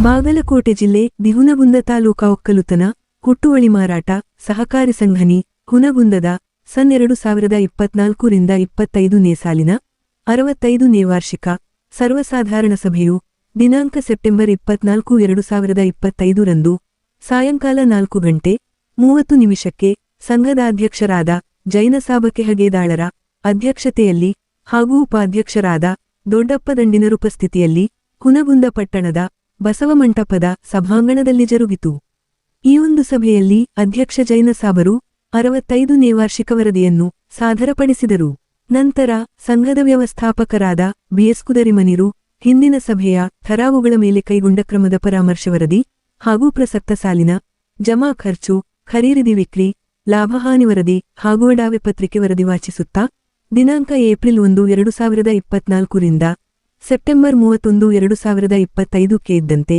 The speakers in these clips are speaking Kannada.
ಬಾಗಲಕೋಟೆ ಜಿಲ್ಲೆ ದಿಹುನಗುಂದ ತಾಲೂಕಾ ಒಕ್ಕಲುತನ ಹುಟ್ಟುವಳಿ ಮಾರಾಟ ಸಹಕಾರಿ ಸಂಘನಿ ಹುನಗುಂದದ ಸನ್ 2024ರಿಂದ 25ನೇ ಸಾಲಿನ 65ನೇ ವಾರ್ಷಿಕ ಸರ್ವಸಾಧಾರಣ ಸಭೆಯು ದಿನಾಂಕ ಸೆಪ್ಟೆಂಬರ್ 24, 2025 ರಂದು ಸಾಯಂಕಾಲ 4 ಗಂಟೆ 30 ನಿಮಿಷಕ್ಕೆ ಸಂಘದ ಅಧ್ಯಕ್ಷರಾದ ಜೈನಸಾಬ ಕೆಹಗೇದಾಳರ ಅಧ್ಯಕ್ಷತೆಯಲ್ಲಿ ಹಾಗೂ ಉಪಾಧ್ಯಕ್ಷರಾದ ದೊಡ್ಡಪ್ಪ ದಂಡಿನರ ಉಪಸ್ಥಿತಿಯಲ್ಲಿ ಹುನಗುಂದ ಪಟ್ಟಣದ ಬಸವಮಂಟಪದ ಸಭಾಂಗಣದಲ್ಲಿ ಜರುಗಿತು. ಈ ಒಂದು ಸಭೆಯಲ್ಲಿ ಅಧ್ಯಕ್ಷ ಜೈನಸಾಬರು 65ನೇ ವಾರ್ಷಿಕ ವರದಿಯನ್ನು ಸಾದರಪಡಿಸಿದರು. ನಂತರ ಸಂಘದ ವ್ಯವಸ್ಥಾಪಕರಾದ ಬಿಎಸ್ ಕುದರಿಮನಿರು ಹಿಂದಿನ ಸಭೆಯ ಠರಾವುಗಳ ಮೇಲೆ ಕೈಗೊಂಡ ಕ್ರಮದ ಪರಾಮರ್ಶೆ ವರದಿ ಹಾಗೂ ಪ್ರಸಕ್ತ ಸಾಲಿನ ಜಮಾ ಖರ್ಚು, ಖರೀದಿ ವಿಕ್ರಿ, ಲಾಭಹಾನಿ ವರದಿ ಹಾಗೂ ಅಡಾವೆ ಪತ್ರಿಕೆ ವರದಿ ವಾಚಿಸುತ್ತಾ ದಿನಾಂಕ ಏಪ್ರಿಲ್ 1, 2024ರಿಂದ ಸೆಪ್ಟೆಂಬರ್ 31, 2025ಕ್ಕೆ ಇದ್ದಂತೆ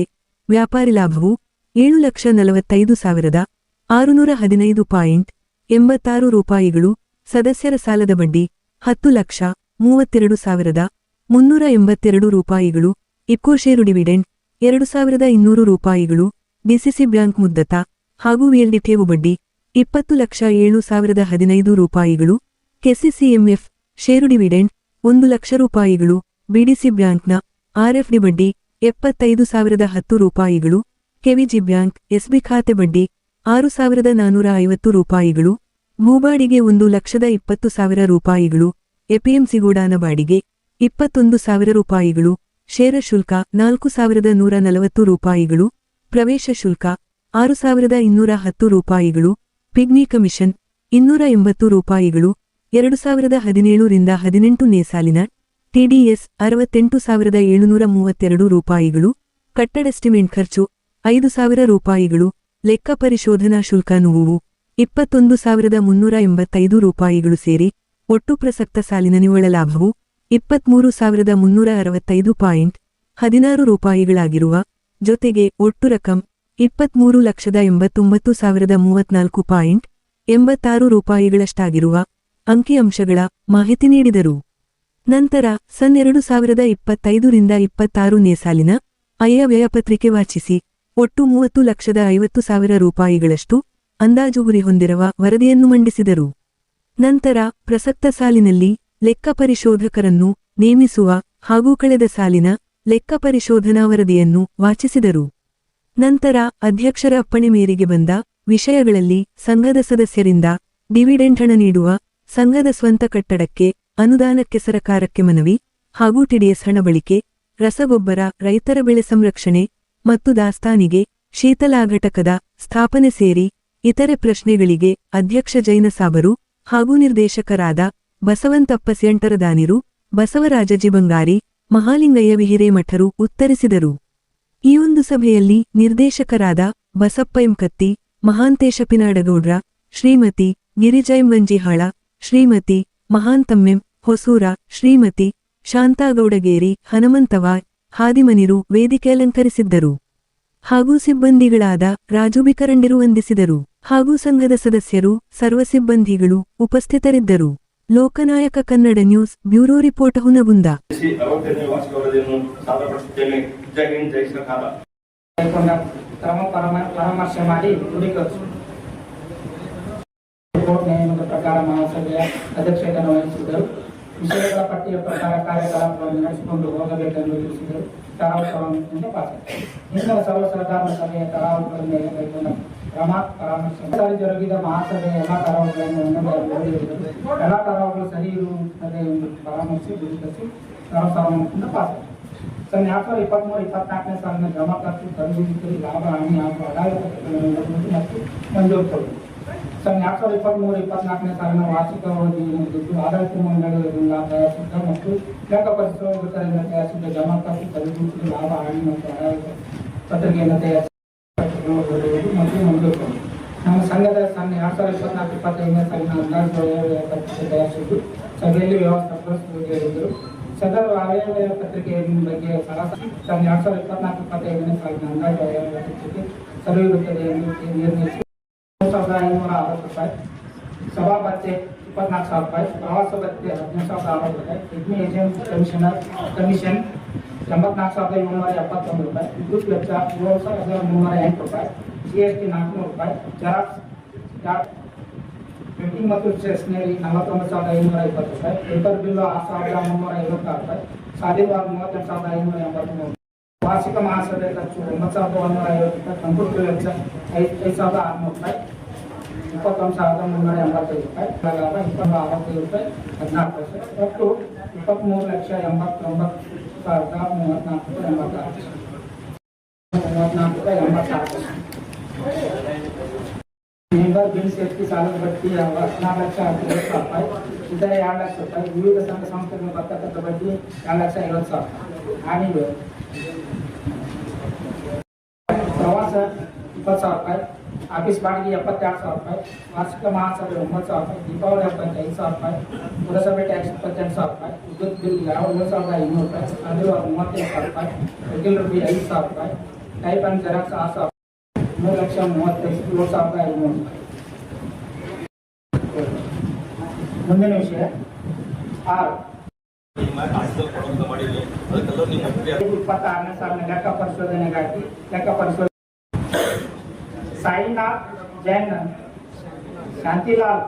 ವ್ಯಾಪಾರಿ ಲಾಭವು 7,45,615.86 ರೂಪಾಯಿಗಳು, ಸದಸ್ಯರ ಸಾಲದ ಬಡ್ಡಿ 10,32,382 ರೂಪಾಯಿಗಳು, ಇಕ್ಕೋ ಷೇರು ಡಿವಿಡೆಂಡ್ 2,200 ರೂಪಾಯಿಗಳು, ಡಿಸಿಸಿ ಬ್ಯಾಂಕ್ ಮುದ್ದತ ಹಾಗೂ ವಿಎಲ್ಡಿ ಠೇವು ಬಡ್ಡಿ 20,07,015 ರೂಪಾಯಿಗಳು, ಕೆಸಿಸಿಎಂಎಫ್ ಷೇರು ಡಿವಿಡೆಂಡ್ 1,00,000 ರೂಪಾಯಿಗಳು, ಬಿಡಿಸಿ ಬ್ಯಾಂಕ್ನ ಆರ್ಎಫ್ಡಿ ಬಡ್ಡಿ 75,010 ರೂಪಾಯಿಗಳು, ಕೆವಿಜಿ ಬ್ಯಾಂಕ್ ಎಸ್ಬಿ ಖಾತೆ ಬಡ್ಡಿ 6,450 ರೂಪಾಯಿಗಳು, ಭೂಬಾಡಿಗೆ 1,20,000 ರೂಪಾಯಿಗಳು, ಎಪಿಎಂಸಿ ಗೋಡಾನ ಬಾಡಿಗೆ 21,000 ರೂಪಾಯಿಗಳು, ಷೇರ ಶುಲ್ಕ 4,140 ರೂಪಾಯಿಗಳು, ಪ್ರವೇಶ ಶುಲ್ಕ 6,210 ರೂಪಾಯಿಗಳು, ಪಿಗ್ಮಿ ಕಮಿಷನ್ 280 ರೂಪಾಯಿಗಳು, 2017ರಿಂದ 18ನೇ ಸಾಲಿನ ಟಿಡಿಎಸ್ 68,732 ರೂಪಾಯಿಗಳು, ಕಟ್ಟಡ ಎಸ್ಟಿಮೇಟ್ ಖರ್ಚು 5,000 ರೂಪಾಯಿಗಳು, ಲೆಕ್ಕ ಪರಿಶೋಧನಾ ಶುಲ್ಕ ನುವುವು 21,385 ರೂಪಾಯಿಗಳು ಸೇರಿ ಒಟ್ಟು ಪ್ರಸಕ್ತ ಸಾಲಿನ ನಿವ್ವಳ ಲಾಭವು 23,365.16 ರೂಪಾಯಿಗಳಾಗಿರುವ ಜೊತೆಗೆ ಒಟ್ಟು ರಕಂ 23,89,034.86 ರೂಪಾಯಿಗಳಷ್ಟಾಗಿರುವ ಅಂಕಿಅಂಶಗಳ ಮಾಹಿತಿ ನೀಡಿದರು. ನಂತರ ಸನ್ 2025ರಿಂದ 26ನೇ ಸಾಲಿನ ವ್ಯಯ ಪತ್ರಿಕೆ ವಾಚಿಸಿ ಒಟ್ಟು 30,50,000 ರೂಪಾಯಿಗಳಷ್ಟು ಅಂದಾಜು ಗುರಿ ಹೊಂದಿರುವ ವರದಿಯನ್ನು ಮಂಡಿಸಿದರು. ನಂತರ ಪ್ರಸಕ್ತ ಸಾಲಿನಲ್ಲಿ ಲೆಕ್ಕ ಪರಿಶೋಧಕರನ್ನು ನೇಮಿಸುವ ಹಾಗೂ ಕಳೆದ ಸಾಲಿನ ಲೆಕ್ಕ ಪರಿಶೋಧನಾ ವರದಿಯನ್ನು ವಾಚಿಸಿದರು. ನಂತರ ಅಧ್ಯಕ್ಷರ ಅಪ್ಪಣೆ ಮೇರೆಗೆ ಬಂದ ವಿಷಯಗಳಲ್ಲಿ ಸಂಘದ ಸದಸ್ಯರಿಂದ ಡಿವಿಡೆಂಡ್ ಹಣ ನೀಡುವ, ಸಂಘದ ಸ್ವಂತ ಕಟ್ಟಡಕ್ಕೆ ಅನುದಾನಕ್ಕೆ ಸರಕಾರಕ್ಕೆ ಮನವಿ ಹಾಗೂ ಟಿಡಿಎಸ್ ಹಣ ಬಳಕೆ, ರಸಗೊಬ್ಬರ, ರೈತರ ಬೆಳೆ ಸಂರಕ್ಷಣೆ ಮತ್ತು ದಾಸ್ತಾನಿಗೆ ಶೀತಲಾ ಘಟಕದ ಸ್ಥಾಪನೆ ಸೇರಿ ಇತರೆ ಪ್ರಶ್ನೆಗಳಿಗೆ ಅಧ್ಯಕ್ಷ ಜೈನಸಾಬರು ಹಾಗೂ ನಿರ್ದೇಶಕರಾದ ಬಸವಂತಪ್ಪ ಸ್ಯಂಟರದಾನಿರು, ಬಸವರಾಜ ಜಿಬಂಗಾರಿ, ಮಹಾಲಿಂಗಯ್ಯ ವಿಹಿರೇಮಠರು ಉತ್ತರಿಸಿದರು. ಈ ಒಂದು ಸಭೆಯಲ್ಲಿ ನಿರ್ದೇಶಕರಾದ ಬಸಪ್ಪ ಎಂಕತ್ತಿ, ಮಹಾಂತೇಶ ಪಿನಾಡಗೌಡ್ರ, ಶ್ರೀಮತಿ ಗಿರಿಜಾ ಗಂಜಿಹಾಳ, ಶ್ರೀಮತಿ ಮಹಾಂತಮ್ಮೆಂ ಹೊಸೂರ, ಶ್ರೀಮತಿ ಶಾಂತಾಗೌಡಗೇರಿ, ಹನುಮಂತವ ಹಾದಿಮನಿರು ವೇದಿಕೆ ಅಲಂಕರಿಸಿದ್ದರು. ಹಾಗೂ ಸಿಬ್ಬಂದಿಗಳಾದ ರಾಜು ಬಿಕರಂಡಿರು ವಂದಿಸಿದರು. ಹಾಗೂ ಸಂಘದ ಸದಸ್ಯರು, ಸರ್ವ ಸಿಬ್ಬಂದಿಗಳು ಉಪಸ್ಥಿತರಿದ್ದರು. Lokanayaka Kannada news bureau report Hunagunda. ಪರಾಮರ್ಶೆ ಮಾಡಿ ನ್ಯಾಯದ ಪ್ರಕಾರ ಮಹಾಸಭೆಯ ಅಧ್ಯಕ್ಷತೆಯನ್ನು ವಹಿಸಿದರು. ವಿಷಯಗಳ ಪಟ್ಟಿಯ ಪ್ರಕಾರ ಕಾರ್ಯಕಲಾಪಗಳನ್ನು ನಡೆಸಿಕೊಂಡು ಹೋಗಬೇಕೆಂದು ತಿಳಿಸಿದರು. ಠರಾವುಗಳಿಂದ ಪಾತ್ರ ಇಂದಿನ ಸರ್ವಸಾಧಾರಣ ಸಭೆಯ ಠರಾವುಗಳ ಮೇಲೆ ಕೈಗೊಂಡ ಕ್ರಮ ಪರಾಮರ್ಶೆ ಜರುಗಿದ ಮಹಾಸಭೆಯ ಎಲ್ಲ ಠರಾವುಗಳನ್ನು ಎಲ್ಲ ಠರಾವುಗಳು ಸರಿ ಇರುತ್ತದೆ ಎಂದು ಪರಾಮರ್ಶೆ ಗುರುತಿಸಿ ಸರ್ವಸಾಧಾರಣದಿಂದ ಪಾತ್ರ. ಸನ್ 2023-24ನೇ ಸಾಲಿನ ಜಮಾ ಖರ್ಚು, ಖರೀದಿ, ಲಾಭ ಹಾನಿ ಹಾಗೂ ಅಡಾಯ ಪತ್ರಗಳನ್ನು ಮತ್ತು ಮಂಜೂರು. ಸನ್ 2023-24ನೇ ಸಾಲಿನ ವಾರ್ಷಿಕ ವರದಿಯನ್ನು ಆಡಳಿತ ಮಂಡಳಿಗಳಿಂದ ತಯಾರಿಸಿದ್ದ ಮತ್ತು ಲೆಕ್ಕ ಪರಿಶೋಧಕರಿಂದ ತಯಾರಿಸಿದ್ದ ಜಮಾ ಖರ್ಚು, ಖರೀದಿ, ಲಾಭ ಹಾನಿ ಮತ್ತು ಅಡಾಯ ಪತ್ರಿಕೆಯನ್ನು ತಯಾರಿಸಿ ಮತ್ತು ಮಂಜೂರು. ನಮ್ಮ ಸಂಘದ ಸನ್ 2024-25ನೇ ಸಾಲಿನ ಅಂದಾಜು ವ್ಯಯ ಪತ್ರಿಕೆ ತಯಾರಿಸಿದ್ದು ಸಭೆಯಲ್ಲಿ ವ್ಯವಸ್ಥಾಪಕರು ಹೇಳಿದರು. ಸದರ ವ್ಯಯ ಪತ್ರಿಕೆಯ ಬಗ್ಗೆ ಸರಾಸರಿ ಸನ್ 2024-25ನೇ ಸಾಲಿನ ಅಂದಾಜು ವ್ಯಯ ಪತ್ರಿಕೆ ಸರಿ ಇರುತ್ತದೆ ಎಂದು ನಿರ್ಣಯಿಸಿ 3,560 ರೂಪಾಯಿ, ಸಭಾ ಭತ್ಯೆ 24,000 ರೂಪಾಯಿ, ಪ್ರವಾಸ ಭತ್ಯೆ 15,060 ರೂಪಾಯಿ, ಪಿಗ್ಮಿ ಏಜೆಂಟ್ ಕಮಿಷನ್ 84,771 ರೂಪಾಯಿ, ವಿದ್ಯುತ್ ವೆಚ್ಚ 7,308 ರೂಪಾಯಿ, GST 400 ರೂಪಾಯಿ, ಜೆರಾಕ್ಸ್ ಪ್ರಿಂಟಿಂಗ್ ಮತ್ತು ಸ್ಟೇಷನರಿ 49,520 ರೂಪಾಯಿ, ಪೇಪರ್ ಬಿಲ್ 6,356 ರೂಪಾಯಿ, ಸಾಲಿವಾರ್ 38,583, ವಾರ್ಷಿಕ ಮಹಾಸಭೆ ಖರ್ಚು 9,150 ರೂಪಾಯಿ, ಕಂಪ್ಯೂಟರ್ ವೆಚ್ಚ 5,600 ರೂಪಾಯಿ, 21,385 ರೂಪಾಯಿ, 25,65 ರೂಪಾಯಿ 14%, ಒಟ್ಟು 23,89,34,86 ಮೆಂಬರ್ ಬಿಲ್ ಸೇಫ್ಟಿ ಸಾಲದ ಬಡ್ಡಿ 14,60,000 ರೂಪಾಯಿ, ಇತರೆ 2 ಲಕ್ಷ ರೂಪಾಯಿ, ವಿವಿಧ ಸಂಘ ಸಂಸ್ಥೆಗಳ ಬರ್ತಕ್ಕಂಥ ಬಡ್ಡಿ 2,50,000 ಆಣಿವೆ, ಪ್ರವಾಸ 20,000 ರೂಪಾಯಿ, ಆಫೀಸ್ ಬಾಡಿಗೆ 72,000 ರೂಪಾಯಿ, ವಾರ್ಷಿಕ ಮಹಾಸಭೆ 9,000 ರೂಪಾಯಿ, ದೀಪಾವಳಿ ಹಬ್ಬಕ್ಕೆ 5,000 ರೂಪಾಯಿ, ಪುರಸಭೆ ಟ್ಯಾಕ್ಸ್ 28,000 ರೂಪಾಯಿ, ವಿದ್ಯುತ್ ಬಿಲ್ 7,500 ರೂಪಾಯಿ, ಸಾಲಿವಾರ್ 35,000 ರೂಪಾಯಿ, ರೆಗ್ಯುಲರ್ ಬಿಲ್ 5,000 ರೂಪಾಯಿ, ಟೈಪ್ ಅಂಡ್ ಜೆರಾಕ್ಸ್ 6,000, 3,35,500 ರೂಪಾಯಿ. ಮುಂದಿನ ವಿಷಯ 6 26ನೇ ಸಾಲಿನ ಲೆಕ್ಕ ಪರಿಶೋಧನೆಗಾಗಿ ಲೆಕ್ಕ ಪರಿಶೋಧನೆ ಸಾಯಿನಾಥ್ ಜೈನ್, ಶಾಂತಿಲಾಲ್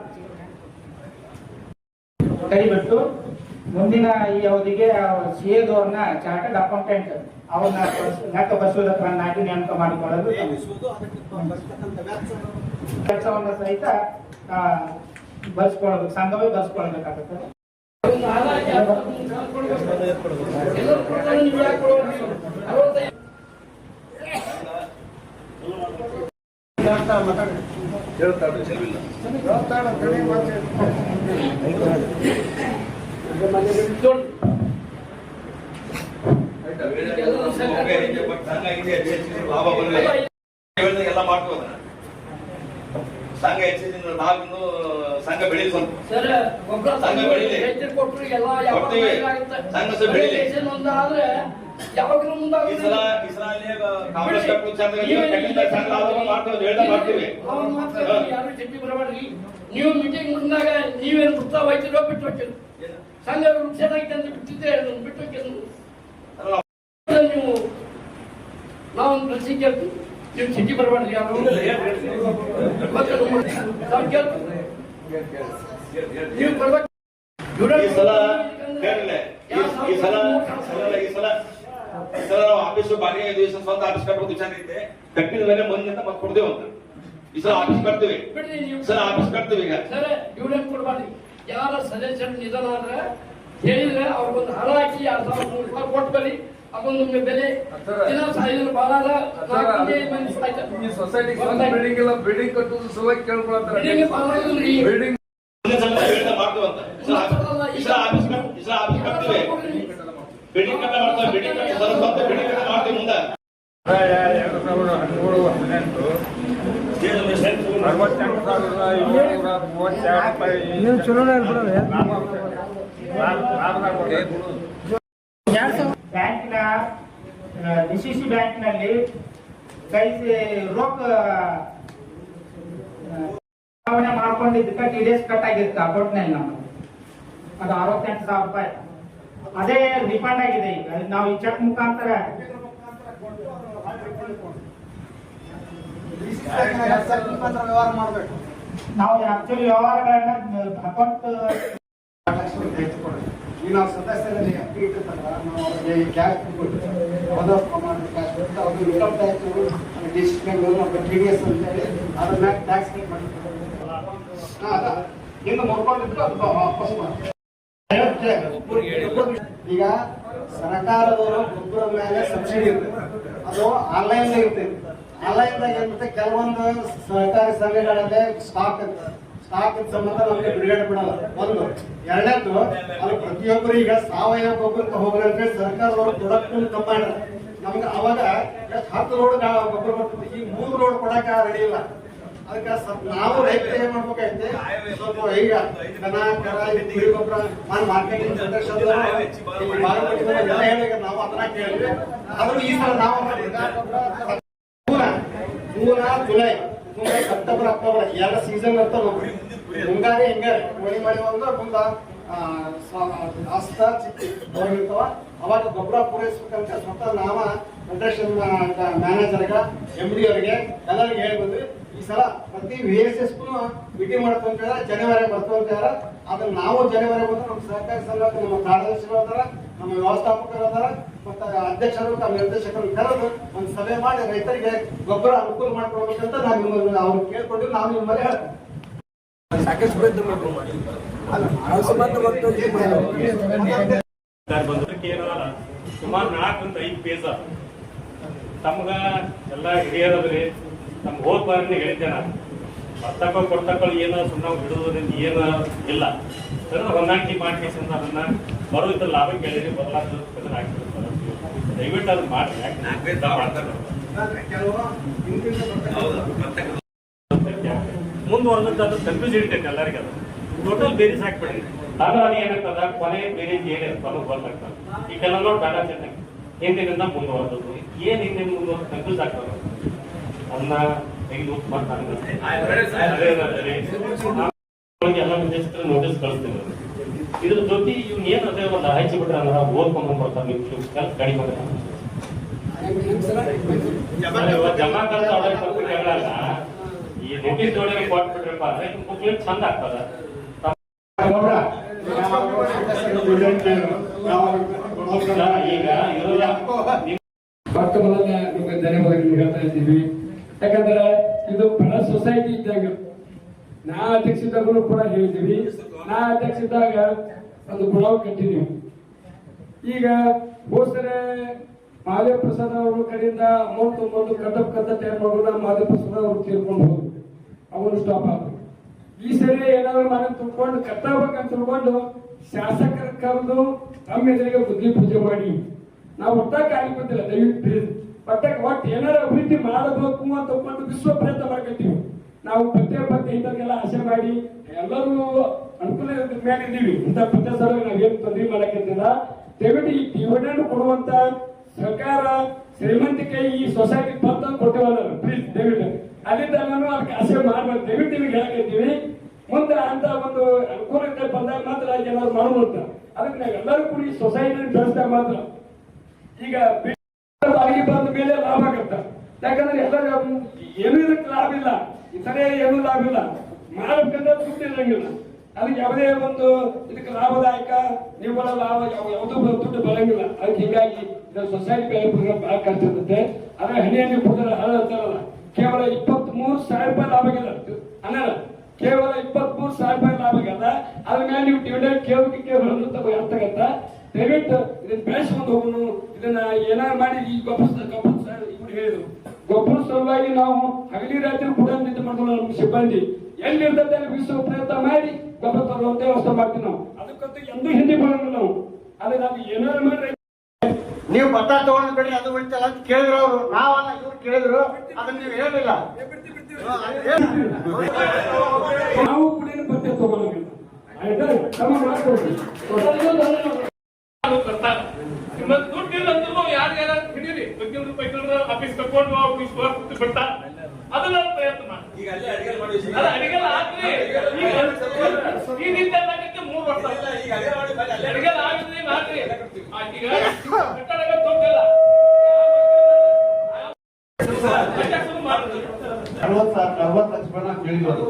ಕೈಬಿಟ್ಟು ಮುಂದಿನ ಈ ಅವಧಿಗೆ ಸಿಎದವ್ರನ್ನ ಚಾರ್ಟರ್ಡ್ ಅಕೌಂಟೆಂಟ್ ಅವ್ರನ್ನ ಲೆಕ್ಕ ಪರಿಶೋಧಕರನ್ನಾಗಿ ನೇಮಕ ಮಾಡಿಕೊಳ್ಳಲು ಕೆಲಸವನ್ನು ಸಹಿತ ಬಳಸ್ಕೊಳ್ಳೋದು ಸಂಘವೇ ಬಳಸ್ಕೊಳ್ಬೇಕಾಗುತ್ತೆ. ಎಲ್ಲ ಮಾಡ್ಕೋದ ಸಂಘ ಹೆಚ್ಚಿನ ನಾವಿನ್ನು ಸಂಘ ಬೆಳೀಲಿ, ಸ್ವಲ್ಪ ಸಂಘ ಬೆಳೀಲಿ, ಸಂಘ ಬೆಳೀಲಿ. ಈ ಸಲ ಕಾಂಗ್ರೆಸ್ ಮಾಡ್ತೀವಿ. ನೀವು ಮೀಟಿಂಗ್ ಮುಂದಾಗ ನೀವೇನು ಪುಸ್ತಕ ಹೋಯ್ತಿರೋ ಬಿಟ್ಟು ಹೋಗ್ತೀರಿ, ಸಂಘ ಚೆನ್ನಾಗಿ ಅಂತ ಬಿಟ್ಟಿದ್ದೆ ಬಿಟ್ಟು ಹೋಗ್ತೀರಿ. ನೀವು ನಾವೊಂದು ಪ್ರಶ್ನೆ ಕೇಳ್ತೀವಿ, ನೀವು ಸಿಟಿ ಬರಬಾರ್ದು, ಯಾರು ನೀವು ಬರ್ಬೇಕು. ಈ ಸಲ ನಾವು ಆಫೀಸ್ ಬಾಡಿಗೆ ದಿವಸ ಸ್ವಂತ ಆಫೀಸ್ ಕಟ್ಟಬೇಕು ವಿಚಾರ ಐತೆ, ಕಟ್ಟಿದ ಮೇಲೆ ಮುಂದೆ ಮತ್ತೆ ಕೊಡ್ದೇವು ಅಂತ. ಈ ಸಲ ಆಫೀಸ್ ಕಟ್ತೀವಿ, ಸಲ ಆಫೀಸ್ ಕಟ್ತೀವಿ. ಈಗ ಸರ್ ಇವ್ರೇನ್ ಕೊಡ್ಬಾರ್ದು, ಯಾರ ಸದಸ್ಯರು ನಿಧನ ಆದ್ರೆ ಹೇಳಿದ್ರೆ ಅವ್ರಿಗೊಂದು ಹಣ ಹಾಕಿ 2,300 ರೂಪಾಯಿ ಕೊಟ್ಟು ಬರೀ, ಅದೊಂದು ಬೆಲೆ ದಿನ ಸಾಯಿದ್ರು ಬಹಳ ಸೊಸೈಟಿ ಬಿಲ್ಡಿಂಗ್ ಎಲ್ಲ ಬಿಲ್ಡಿಂಗ್ ಕಟ್ಟುವುದು ಸಲುವಾಗಿ ಕೇಳ್ಕೊಳ್ತಾರೆ. ಬಿಲ್ಡಿಂಗ್ ಮಾಡ್ತೀವಂತ ಈ ಸಲ ಆಫೀಸ್ ಕಟ್ತೀವಿ, ಬಿಲ್ಡಿಂಗ್ ಕಟ್ಟ ಮಾಡ್ತೀವಿ, ಬಿಲ್ಡಿಂಗ್ ಕಟ್ಟ ಮಾಡ್ತೀವಿ ಮುಂದೆ. 68,268 ಬ್ಯಾಂಕಿನ ಡಿಸಿಸಿ ಬ್ಯಾಂಕಿನಲ್ಲಿ ರೋಗ ಮಾಡ್ಕೊಂಡಿದ್ದಕ್ಕೆ TDS ಕಟ್ ಆಗಿರುತ್ತೆ ಅಕೌಂಟ್ನಲ್ಲಿ ನಮ್ಮದು, ಅದು 68,000 ರೂಪಾಯಿ. ಅದೇ ರಿಫಂಡ್ ಆಗಿದೆ. ಈಗ ನಾವು ಈ ಚೆಕ್ ಮುಖಾಂತರ ವ್ಯವಹಾರ ಮಾಡಬೇಕು. ನಾವು ಆಕ್ಚುಲಿ ವ್ಯವಹಾರಗಳನ್ನ ಅಕೌಂಟ್ ಈಗ ನಾವು ಸದಸ್ಯರಲ್ಲಿ ಇಟ್ಟಿರ್ತಾರಲ್ಲ, ನಾವು ಅವರಿಗೆ ಕ್ಯಾಶ್ ಹೋದ ಪ್ರಮಾಣದ ಕ್ಯಾಶ್ ಕೊಟ್ಟು ಅವ್ರಿಗೆ ಇನ್ಕಮ್ ಟ್ಯಾಕ್ಸ್ ಡಿಸ್ಟ್ರಿಕ್ಟ್ TDS ಅಂತ ಹೇಳಿ ಅದ್ರ ಮ್ಯಾಗ ಟ್ಯಾಕ್ಸ್ ಕಟ್ ಮಾಡಿರ್ತಾರೆ. ಹಿಂಗೆ ಮುರ್ಕೊಂಡಿದ್ದು ಅದು ವಾಪಸ್ ಮಾಡ್ತಾರೆ. ಈಗ ಸರ್ಕಾರದವರು ಗೊಬ್ಬರ ಮೇಲೆ ಸಬ್ಸಿಡಿ ಇರ್ತದೆ, ಅದು ಆನ್ಲೈನ್ ಇರ್ತದೆ. ಆನ್ಲೈನ್ದಾಗ ಏನಿರುತ್ತೆ, ಕೆಲವೊಂದು ಸಹಕಾರಿ ಸಂಘಗಳಲ್ಲಿ ಸ್ಟಾಕ್ ಸಂಬಂಧ ನಮಗೆ ಬಿಡುಗಡೆ ಬಿಡಲ್ಲ. ಒಂದು ಎರಡನೇದು, ಅದು ಪ್ರತಿಯೊಬ್ಬರು ಈಗ ಸಾವಯವ ಗೊಬ್ಬರಕ್ಕೆ ಹೋಗ್ರಂದ್ರೆ ಸರ್ಕಾರದವರು ಪ್ರಾಡಕ್ಟ್ ಕಂಬೈನ್ ನಮ್ಗೆ ಅವಾಗ 10 ರೋಡ್ ಗೊಬ್ಬರ ಬರ್ತದೆ, ಈ 3 ರೋಡ್ ಕೊಡಕ ರೆಡಿ ಇಲ್ಲ. ಅದಕ್ಕೆ ನಾವು ರೈತರು ಏನ್ ಮಾಡ್ಬೇಕೈತೆ, ಸ್ವಲ್ಪ ಈಗ ದನ ಕರ ಕುರಿ ಗೊಬ್ಬರ ಮಾರ್ಕೆಟಿಂಗ್ ಹೇಳಿ ನಾವು ಅದನ್ನ ಕೇಳಿದ್ವಿ. ಆದ್ರೂ ಈ ಸಲ ನಾವು June July September October 2 season ಇರ್ತಾವ. ಮುಂಗಾರಿ ಹಿಂಗಾರಿ ಮಳಿ ಒಂದು ಮುಂದ ಹಸ್ತ ಚಿತ್ತಿ ಹೋಗಿರ್ತಾವ. ಅವಾಗ ಗೊಬ್ಬರ ಪೂರೈಸ್ಬೇಕಂತ ಸ್ವತಃ ನಾವ ಫೆಡರೇಷನ್ ಮ್ಯಾನೇಜರ್ಗ MD ಅವರಿಗೆ ಎಲ್ಲರಿಗೆ ಹೇಳಿ ಬಂದ್ವಿ. ಈ ಸಲ ಪ್ರತಿ VSS ಮೀಟಿಂಗ್ ಮಾಡ್ಕೊಂತ ಜನವರಿ ಬರ್ತಂತ. ಅದನ್ನ ನಾವು ಜನವರಿ ಬಂದ್ರೆ ನಮ್ಮ ಸಹಕಾರಿ ಸಂಘ ನಮ್ಮ ಕಾರ್ಯದರ್ಶಿಗಳು ಅದಾರ, ನಮ್ಮ ವ್ಯವಸ್ಥಾಪಕರು ಅದಾರ, ಮತ್ತೆ ಅಧ್ಯಕ್ಷರು ನಿರ್ದೇಶಕರು ಕರೆದು ಒಂದು ಸಭೆ ಮಾಡಿ ರೈತರಿಗೆ ಗೊಬ್ಬರ ಅನುಕೂಲ ಮಾಡ್ಕೊಡ್ಬೇಕಂತ ನಾವು ಅವ್ರು ಕೇಳ್ಕೊಂಡು ನಾವು ನಿಮ್ಮಲ್ಲಿ ಹೇಳ್ತೇವೆ. ಸಾಕಷ್ಟು ಪ್ರಯತ್ನ ಮಾಡ್ಕೊಂಡು ಸುಮಾರು 4 ರಿಂದ 5 ಪೇಜ ತಮ್ಗ ಎಲ್ಲ ಹಿರಿಯರದ್ರಿ. ನಮ್ ಹೋದ್ ಬಾರಿನ ಹೇಳಿದ್ದೆ ನಾನು, ಬರ್ತಕ್ಕ ಕೊಡ್ತಕ್ಕಳು ಏನು ಸುಮ್ಮನೆ ಬಿಡುವುದರಿಂದ ಏನು ಇಲ್ಲ, ಹೊಂದಾಣಿಕೆ ಮಾಡ್ಕೇಸಿಂದ ಅದನ್ನ ಬರೋದ್ರ ಲಾಭ ಕೇಳಿರಿ ಬದಲಾದ ಹಾಕಿರ್ತಾರೆ. ದಯವಿಟ್ಟು ಅದನ್ನ ಮಾಡಿ. ಮುಂದುವರೆದ ಅದು ಕನ್ಫ್ಯೂಸ್ ಇರ್ತೈತೆ ಎಲ್ಲರಿಗೆ. ಅದು ಟೋಟಲ್ ಬೇರೀಸ್ ಹಾಕ್ಬಿಡ್ರಿ. ಆದ್ರೆ ಅದು ಏನಾಗ್ತದ ಕೊನೆ ಬೇರೀಸ್ ಏನಿರ್ತದೆ ಗೊತ್ತಾಗ್ತದೆ. ಈ ಕೆಲವು ನೋಡಿ ಡಾಟಾ ಚೆನ್ನಾಗಿ ಹಿಂದಿನಿಂದ ಮುಂದುವರೆದದ್ದು ಏನ್ ಹಿಂದಿನ ಮುಂದುವರೆದು ಕನ್ಫ್ಯೂಸ್ ಆಗ್ತದೆ. ಅದನ್ನ ತೆಗೆದು ಮಾಡ್ತಾರೆ. ಎಲ್ಲ ನಿರ್ದೇಶಕರು ನೋಟಿಸ್ ಕಳಿಸ್ತೀವಿ. ಇದ್ರ ಜೊತೆ ಇವ್ನ ಏನ್ ಅದೇ ಒಂದು ಹಚ್ಚಿ ಬಿಟ್ರೆ ಅಂದ್ರೆ ಓದ್ಕೊಂಡ್ ಬರ್ತಾರೆ. ಕಡಿಮೆ ಜಮಾ ಖರ್ಚು ಆರ್ಡರ್ ಕೊಟ್ಬಿಟ್ಟಾಗಲ್ಲ, ಈ ನೋಟಿಸ್ ಒಳಗೆ ಕೊಟ್ಬಿಟ್ರಪ್ಪ ಅಂದ್ರೆ ಬುಕ್ಲೆಟ್ ಚಂದ ಆಗ್ತದ. ಈಗ ಇರೋಲ್ಲ ನಿಮ್ಗೆ ಧನ್ಯವಾದಗಳು ಹೇಳ್ತಾ ಇದ್ದೀವಿ. ಯಾಕಂದ್ರೆ ಇದು ಬಡ ಸೊಸೈಟಿ ಇದ್ದಾಗ ನಾ ಅಧ್ಯಕ್ಷದಾಗೂ ಕೂಡ ಹೇಳಿದ್ದೀವಿ. ನಾ ಅಧ್ಯಕ್ಷದಾಗ ಒಂದು ಗುಣವು ಕಟ್ಟಿದೀವಿ. ಈಗ ಹೋದ್ಸರೆ ಮಾದೇವ ಪ್ರಸಾದ್ ಅವ್ರ ಕಡೆಯಿಂದ ಅಮೌಂಟ್ ತೊಗೊಂಡು ಕದ್ದ ತಯಾರು ಮಾಡೋಣ. ಮಾದೇವ ಪ್ರಸಾದ್ ಅವ್ರು ತೀರ್ಕೊಂಡು ಹೋದ್ರು, ಅವನು ಸ್ಟಾಪ್ ಆದ್ರು. ಈ ಸರಿ ಏನಾದ್ರು ಮನೆ ತುಂಬಿಕೊಂಡು ಕಟ್ಟಬೇಕಂತ ತಿಳ್ಕೊಂಡು ಶಾಸಕರ ಕರೆದು ತಮ್ಮ ಎದುರಿಗೆ ಬುದ್ಧಿ ಪೂಜೆ ಮಾಡಿ ನಾವು ಒಟ್ಟ ಕಾಲಿಗೆ ಬಂದಿಲ್ಲ. ದಯವಿಟ್ಟು ಒಟ್ಟು ಏನಾರ ಅಭಿವೃದ್ಧಿ ಮಾಡಬೇಕು ಅಂತ ತಗೊಂಡು ವಿಶ್ವ ಪ್ರಯತ್ನ ಮಾಡ್ಕೊತೀವಿ. ನಾವು ಪತ್ತೆ ಇಂಥವ್ರಿಗೆಲ್ಲ ಆಸೆ ಮಾಡಿ ಎಲ್ಲರೂ ಅನುಕೂಲ ಮೇಲೆ ಇದ್ದೀವಿ. ಇಂಥ ಪತ್ತೆ ಸಲ ನಾವೇನು ತೊಂದರೆ ಮಾಡಕ್ಕಿಂತಿಲ್ಲ. ದಯವಿಟ್ಟು ಈ ಡಿವಿಡೆಂಡ್ ಕೊಡುವಂತ ಸರ್ಕಾರ ಶ್ರೀಮಂತಿಕೆ ಈ ಸೊಸೈಟಿ ಬಂತ ಕೊಟ್ಟಿವಲ್ಲ, ಪ್ಲೀಸ್ ದಯವಿಟ್ಟು ಅಲ್ಲಿಂದ ನಾನು ಅದಕ್ಕೆ ಆಸೆ ಮಾಡ್ಬೇಕು. ದಯವಿಟ್ಟು ನಿಮಗೆ ಹೇಳಕತ್ತೀವಿ. ಮುಂದೆ ಅಂತ ಒಂದು ಅನುಕೂಲತೆ ಬಂದಾಗ ಮಾತ್ರ ಏನಾದ್ರು ಮಾಡೋದು ಅಂತ. ಅದಕ್ಕೆ ನಾವು ಎಲ್ಲರೂ ಕೂಡ ಈ ಸೊಸೈಟಿ ಬೆಳೆಸಿದಾಗ ಮಾತ್ರ. ಈಗ ಬಾಡಿಗೆ ಬಂದ ಮೇಲೆ ಲಾಭ ಆಗತ್ತ. ಯಾಕಂದ್ರೆ ಎಲ್ಲರೂ ಏನೂ ಇದಕ್ಕೆ ಲಾಭ ಇಲ್ಲ, ಇತರೆ ಏನೂ ಲಾಭ ಇಲ್ಲ. ಮಾಡಬೇಕಂದ್ರೆ ದುಡ್ಡು ಇರಂಗಿಲ್ಲ. ಅದಕ್ಕೆ ಯಾವುದೇ ಒಂದು ಇದಕ್ಕೆ ಲಾಭದಾಯಕ ನಿವ್ವಳ ಲಾಭ ಯಾವುದೂ ದುಡ್ಡು ಬರಂಗಿಲ್ಲ. ಅದಕ್ಕೆ ಹೀಗಾಗಿ ಸೊಸೈಟಿ ಬಹಳ ಖರ್ಚು ಇರುತ್ತೆ. ಅದ್ರ ಹಣಿ ಕೊಡ್ತಾರೆ ಹಣ ಅಂತಾರಲ್ಲ, ಕೇವಲ 23,000 ರೂಪಾಯಿ ಲಾಭ ಆಗಲ್ಲ ಅನ್ನಲ್ಲ. ಕೇವಲ 23,000 ರೂಪಾಯಿ ಲಾಭ ಆಗಲ್ಲ. ಅದ್ರ ಮೇಲೆ ನೀವು ಡಿವಿಡೆಂಡ್ ಕೇವಲ ಅರ್ಥಗತ್ತ. ದಯವಿಟ್ಟು ಇದನ್ನ ಬೆಳೆಸ್ಕೊಂಡು ಹೋಗೋಣ. ಇದನ್ನ ಏನಾರು ಮಾಡಿ ಈ ಇವ್ರು ಹೇಳಿದ್ರು ಗೊಬ್ಬರ ಸಲುವಾಗಿ ನಾವು ಹಗಲಿ ರಾತ್ರಿ ಕೂಡ ನಿಂತು ಮಾಡ್ಕೊಂಡು ನಮ್ಮ ಸಿಬ್ಬಂದಿ ಎಲ್ಲಿರ್ತದೆ ಅಲ್ಲಿ ಬೀಸುವ ಪ್ರಯತ್ನ ಮಾಡಿ ಗೊಬ್ಬರ ತರುವಂತ ವ್ಯವಸ್ಥೆ ಮಾಡ್ತೀವಿ ನಾವು. ಅದಕ್ಕಂತೂ ಎಂದೂ ಹಿಂದೆ ಬರೋಣ ನಾವು. ಅದೇ ನಾವು ಏನಾರು ಮಾಡಿ ನೀವು ಭತ್ತ ತಗೊಂಡ್ ಬಿಡಿ ಅದು ಉಳಿತಲ್ಲ ಅಂತ ಕೇಳಿದ್ರು ಅವರು. ನಾವಲ್ಲ, ಇವ್ರು ಕೇಳಿದ್ರು, ಅದನ್ನ ನೀವು ಹೇಳಿಲ್ಲ. ನಾವು ಕೂಡ ಬತ್ತೆ ತಗೊಳ್ಳೋದಿಲ್ಲ. ಆಯ್ತಾ? ಕ್ರಮ ಮಾಡ್ಕೊಡ್ತೀವಿ. ದುಡ್ಡಿಲ್ಲ ಅಂದ್ರೂ ಯಾರ್ಯಾರ ಹಿಡೀರಿ ವಕೀಲರು ಆಫೀಸ್ ತಗೊಂಡು ಬಿಡ್ತಾ ಅದನ್ನ ಪ್ರಯತ್ನ ಮಾಡಿ. ಅಡಿಗೆಲ್ಲ ಹಾಕ್ರಿ. ಈ ರೀತಿ 3 ವರ್ಷ ಅಡಿಗೆಲ್ಲ ಆಗಿದ್ರೆ ಹಾಕ್ರಿ. ಈಗ ಕಟ್ಟಡಗಳ ತೊಂದಿಲ್ಲ 40 ಲಕ್ಷ ರೂಪಾಯಿ ಕೇಳಿದ್ರು.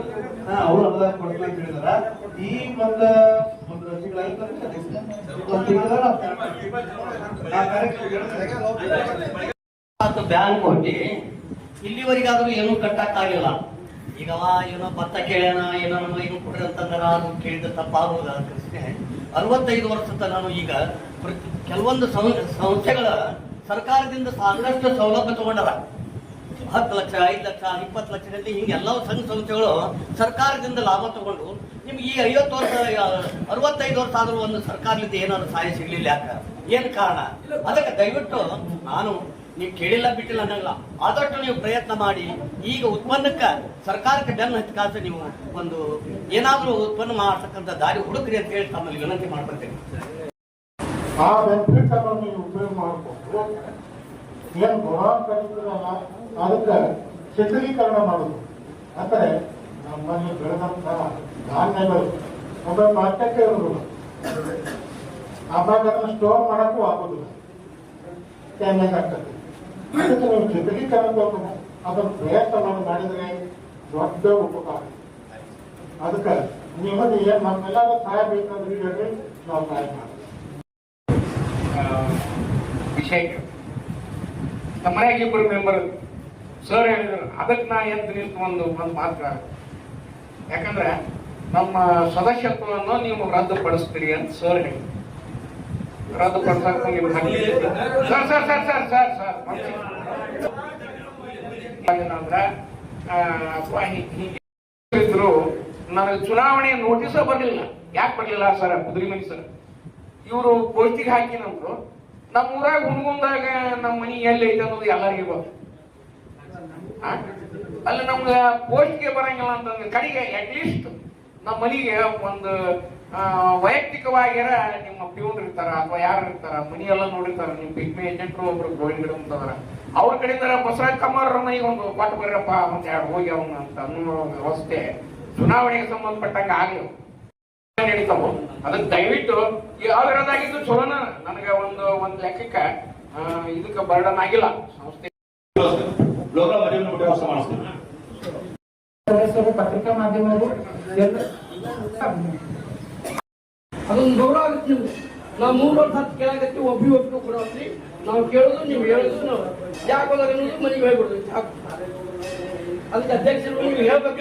ಅವ್ರು ಅನುದಾನ ಕೊಡ್ತೀನಿ ಅಂತ ಹೇಳಿದಾರ. ಈ ಒಂದು ಬ್ಯಾಂಕ್ ಕೊಟ್ಟಿ ಇಲ್ಲಿವರೆಗಾದ್ರೂ ಏನೂ ಕಟ್ಟಕ್ಕಾಗಿಲ್ಲ. ಈಗವ ಏನೋ ಭತ್ತ ಕೇಳ್ಯಾನ ಏನೋ ಏನು ಕೊಡ್ರಿ ಅಂತಂದ್ರ ಅದು ಕೇಳಿದ ತಪ್ಪಾಗುವುದ ಪ್ರಶ್ನೆ. 65 ವರ್ಷದ ನಾನು ಈಗ ಕೆಲವೊಂದು ಸಂಸ್ಥೆಗಳ ಸರ್ಕಾರದಿಂದ ಸಾಕಷ್ಟು ಸೌಲಭ್ಯ ತಗೊಂಡಾರ. 10 ಲಕ್ಷ 5 ಲಕ್ಷ 20 ಲಕ್ಷದಲ್ಲಿ ಹಿಂಗೆ ಎಲ್ಲ ಸಂಘ ಸಂಸ್ಥೆಗಳು ಸರ್ಕಾರದಿಂದ ಲಾಭ ತಗೊಂಡು ನಿಮ್ಗೆ ಈ 50 ವರ್ಷ 65 ವರ್ಷ ಆದ್ರೂ ಒಂದು ಸರ್ಕಾರದಿಂದ ಏನಾದ್ರು ಸಹಾಯ ಸಿಗ್ಲಿಲ್ಲ. ಯಾಕ ಏನ್ ಕಾರಣ? ಅದಕ್ಕೆ ದಯವಿಟ್ಟು ನಾನು ನೀವು ಕೇಳಿಲ್ಲ ಬಿಟ್ಟಿಲ್ಲ ಅನ್ನಂಗಿಲ್ಲ, ಆದಷ್ಟು ನೀವು ಪ್ರಯತ್ನ ಮಾಡಿ ಈಗ ಉತ್ಪನ್ನಕ್ಕೆ ಸರ್ಕಾರಕ್ಕೆ ಬೆನ್ನು ಹತ್ತಿ ಕಾಸು ನೀವು ಒಂದು ಏನಾದ್ರೂ ಉತ್ಪನ್ನ ಮಾಡತಕ್ಕಂಥ ದಾರಿ ಹುಡುಕ್ರಿ ಅಂತ ಹೇಳಿ ತಮ್ಮಲ್ಲಿ ವಿನಂತಿ ಮಾಡ್ಕೊಳ್ತೇನೆ. ಆ ಬೆನಿಫಿಟ್ ಅನ್ನು ನೀವು ಉಪಯೋಗ ಮಾಡಿಕೊಂಡು ಏನ್ ಗೋಡೌನ್ ಕಳಿಸಿದ್ರಲ್ಲ ಅದಕ್ಕೆ ಶೀತಲೀಕರಣ ಮಾಡುದು. ಅಂದರೆ ನಮ್ಮಲ್ಲಿ ಬೆಳೆದಂತಹ ಧಾನ್ಯಗಳು ಒಬ್ಬ ಮಾರ್ಕೆಟ್ಗೆ ಇರೋದಿಲ್ಲ. ಆವಾಗ ಅದನ್ನ ಸ್ಟೋರ್ ಮಾಡಕ್ಕೂ ಆಗೋದಿಲ್ಲ, ಡ್ಯಾಮೇಜ್ ಆಗ್ತದೆ. ಅದಕ್ಕೆ ನೀವು ಚಿತ್ರೀಕರಣ ಅದನ್ನು ಪ್ರಯತ್ನ ಮಾಡಿದ್ರೆ ದೊಡ್ಡ ಉಪಕಾರ. ಅದಕ್ಕೆ ನಿಮಗೆ ಏನ್ ನಮ್ಮೆಲ್ಲರೂ ಸಹಾಯ ಬೇಕಂದ್ರೆ ಹೇಳ್ರಿ, ನಾವು ಸಹಾಯ ಮಾಡ್ತೀವಿ. ವಿಷಯ ನಮ್ಮ ಮನೆಯಾಗ ಇಬ್ಬರು ಮೆಂಬರ್ ಸರ್ ಹೇಳಿದ್ರು, ಅದಕ್ಕೆ ನಾ ಎಂತ ನಿಂತು ಒಂದು ಮಾತ್ರ, ಯಾಕಂದ್ರೆ ನಮ್ಮ ಸದಸ್ಯತ್ವವನ್ನು ನೀವು ರದ್ದುಪಡಿಸ್ತೀರಿ ಅಂತ ಸರ್ ಹೇಳಿ. ರದ್ದುಪಡಿಸಕ್ಕೆ ನೀವು sir sir sir sir sir sir ಅಂದ್ರೆ ಇದ್ರು ನನಗೆ ಚುನಾವಣೆ ನೋಟಿಸ ಬರಲಿಲ್ಲ. ಯಾಕೆ ಬರಲಿಲ್ಲ ಸರ್? ಕುದುರೆಮನಿ ಸರ್ ಇವರು ಪೋಸ್ಟಿಗೆ ಹಾಕಿ ನಮ್ದು ನಮ್ಮ ಊರಾಗ ಹುಣಗುಂದಾಗ ನಮ್ಮ ಮನಿ ಎಲ್ಲಿ ಐತೆ ಅನ್ನೋದು ಎಲ್ಲರಿಗೂ ಗೊತ್ತು. ಅಲ್ಲಿ ನಮ್ಗೆ ಪೋಸ್ಟ್ಗೆ ಬರಂಗಿಲ್ಲ ಅಂತಂದ್ರೆ ಕಡೆಗೆ ಅಟ್ಲೀಸ್ಟ್ ನಮ್ಮ ಮನಿಗೆ ಒಂದು ವೈಯಕ್ತಿಕವಾಗಿರ ನಿಮ್ಮ ಪ್ಯೂನ್ ಇರ್ತಾರ ಅಥವಾ ಯಾರು ಇರ್ತಾರ, ಮನಿ ಎಲ್ಲ ನೋಡಿರ್ತಾರ, ನಿಮ್ ಪಿಗ್ಮಿ ಏಜೆಂಟ್ರು ಒಬ್ರು ಗೋವಿಂದ ಅಂತಂದ್ರ ಅವ್ರ ಕಡೆಯಿಂದ ಬಸವರಾಜ ಕಮ್ಮಾರ ಈಗ ಒಂದು ಕೊಟ್ಟು ಬರ್ರಪ್ಪ ಒಂದ್ ಎರಡು ಹೋಗಿ ಅವನ ಅಂತ ಅನ್ನೋ ವ್ಯವಸ್ಥೆ ಚುನಾವಣೆಗೆ ಸಂಬಂಧಪಟ್ಟಂಗ ಆಗ್ಲಿ ನಡೀತಾವ. ಅದಕ್ಕೆ ದಯವಿಟ್ಟು ಯಾವ್ದಾಗಿದ್ದು ಚಲೋನ ನನಗೆ ಒಂದು ಲೆಕ್ಕಕ್ಕೆ ಇದಕ್ಕೆ ಬರ್ಡನ್ ಆಗಿಲ್ಲ ಸಂಸ್ಥೆ. ಸದಸ್ಯರು, ಪತ್ರಿಕಾ ಮಾಧ್ಯಮರು ಅದೊಂದು ಗೌರವ ಆಗುತ್ತೆ ನಿಮ್ಗೆ. ನಾವು 3 ವರ್ಷ ಹತ್ತು ಕೇಳಾಗತ್ತಿ ಒಬ್ಬರು ಕೂಡ ನಾವು ಕೇಳೋದು ನೀವು ಹೇಳೋದು ನಾವು ಯಾಕೆ ಅನ್ನೋದು ಮನೆಗೆ ಹೇಳ್ಬಿಡ್ತೀವಿ. ಅದಕ್ಕೆ ಅಧ್ಯಕ್ಷರು ನೀವು ಹೇಳ್ಬೇಕು.